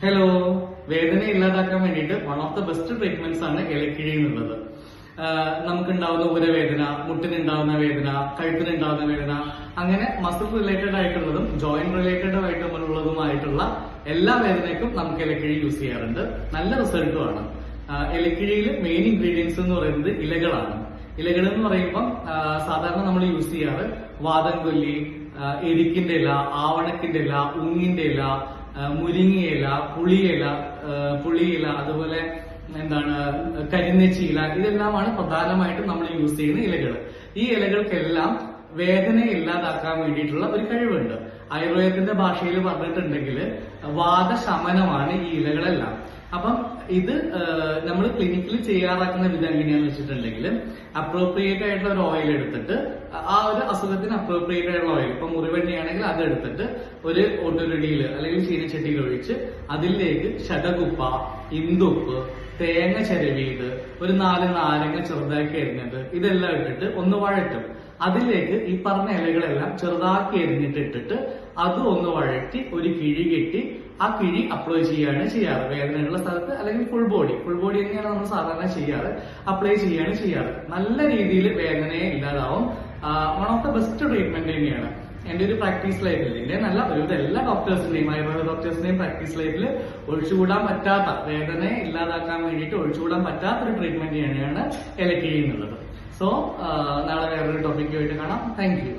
Hello, വേദന ഇല്ലാതാക്കാൻ വേണ്ടിയിട്ട് one of the best treatments ആണ് ഇലക്കിഴി എന്നുള്ളത്. നമുക്കുണ്ടാവുന്ന ഉരവേദന, മുട്ടിനുണ്ടാവുന്ന വേദന, കഴുത്തിനുണ്ടാവുന്ന വേദന, അങ്ങനെ മസിൽ റിലേറ്റഡ് ആയിട്ടുള്ളതും ജോയിന്റ് റിലേറ്റഡ് ആയിട്ടുള്ളതുമായിട്ടുള്ള എല്ലാ വേദനയ്ക്കും നമുക്ക് ഇലക്കിഴി യൂസ് ചെയ്യാറുണ്ട്. നല്ല റിസൾട്ടുമാണ്. ഇലക്കിഴിയിൽ മെയിൻ ഇൻഗ്രീഡിയൻസ് എന്ന് പറയുന്നത് ഇലകളാണ്. ഇലകൾ എന്ന് പറയുമ്പോൾ സാധാരണ നമ്മൾ യൂസ് ചെയ്യാറ് വാതംകൊല്ലി, എരിക്കിന്റെ ഇല, ആവണക്കിന്റെ ഇല, ഉങ്ങിന്റെ ഇല, മുരിങ്ങയില, പുളിയില, അതുപോലെ കരിന്നെച്ചി ഇല, ഇതെല്ലാമാണ് പ്രധാനമായിട്ടും നമ്മൾ യൂസ് ചെയ്യുന്ന ഇലകൾ. ഈ ഇലകൾക്കെല്ലാം വേദന ഇല്ലാതാക്കാൻ വേണ്ടിയിട്ടുള്ള ഒരു കഴിവുണ്ട്. ആയുർവേദത്തിന്റെ ഭാഷയിൽ പറഞ്ഞിട്ടുണ്ടെങ്കിൽ വാദശമനമാണ് ഈ ഇലകളെല്ലാം. അപ്പം ഇത് നമ്മൾ ക്ലിനിക്കിൽ ചെയ്യാറാക്കുന്ന വിധം എങ്ങനെയാന്ന് വെച്ചിട്ടുണ്ടെങ്കിൽ അപ്രോപ്രിയേറ്റ് ആയിട്ടുള്ള ഒരു ഓയിൽ എടുത്തിട്ട് ആ ഒരു അസുഖത്തിന് അപ്രോപ്രിയേറ്റ് ആയിട്ടുള്ള ഓയിൽ, ഇപ്പൊ മുറിവെണ്ണയാണെങ്കിൽ അത് എടുത്തിട്ട് ഒരു ഓട്ടുരുടിയിൽ അല്ലെങ്കിൽ ചീനച്ചട്ടിയിൽ ഒഴിച്ച് അതിലേക്ക് ശതകുപ്പ, ഇന്ദുപ്പ്, തേങ്ങ ചിരവിയത്, ഒരു 4 നാരങ്ങ ചെറുതാക്കി അരിഞ്ഞത്, ഇതെല്ലാം ഇട്ടിട്ട് ഒന്ന് വഴറ്റും. അതിലേക്ക് ഈ പറഞ്ഞ ഇലകളെല്ലാം ചെറുതാക്കി എരിഞ്ഞിട്ടിട്ട് അത് ഒന്ന് വഴറ്റി ഒരു കിഴി കെട്ടി ആ കിഴി അപ്ലൈ ചെയ്യാണ് ചെയ്യാറ്. വേദനയുള്ള സ്ഥലത്ത് അല്ലെങ്കിൽ ഫുൾ ബോഡി തന്നെയാണ് നമ്മൾ സാധാരണ ചെയ്യാറ്. അപ്ലൈ ചെയ്യാണ് ചെയ്യാറ്. നല്ല രീതിയിൽ വേദനയെ ഇല്ലാതാവും. One of the best treatment തന്നെയാണ്. എന്റെ ഒരു പ്രാക്ടീസ് ലൈഫിൽ, എന്റെ നല്ല ഒരുവിധ എല്ലാ ഡോക്ടേഴ്സിന്റെയും ആയുർവേദ ഡോക്ടേഴ്സിന്റെയും പ്രാക്ടീസ് ലൈഫിൽ ഒഴിച്ചുകൂടാൻ പറ്റാത്ത, വേദനയെ ഇല്ലാതാക്കാൻ വേണ്ടിയിട്ട് ഒഴിച്ചുകൂടാൻ പറ്റാത്ത ഒരു ട്രീറ്റ്മെന്റ് തന്നെയാണ് ഇലക്കിഴി എന്നുള്ളത്. സോ നാളെ വേറൊരു ടോപ്പിക്കുമായിട്ട് കാണാം. Thank you.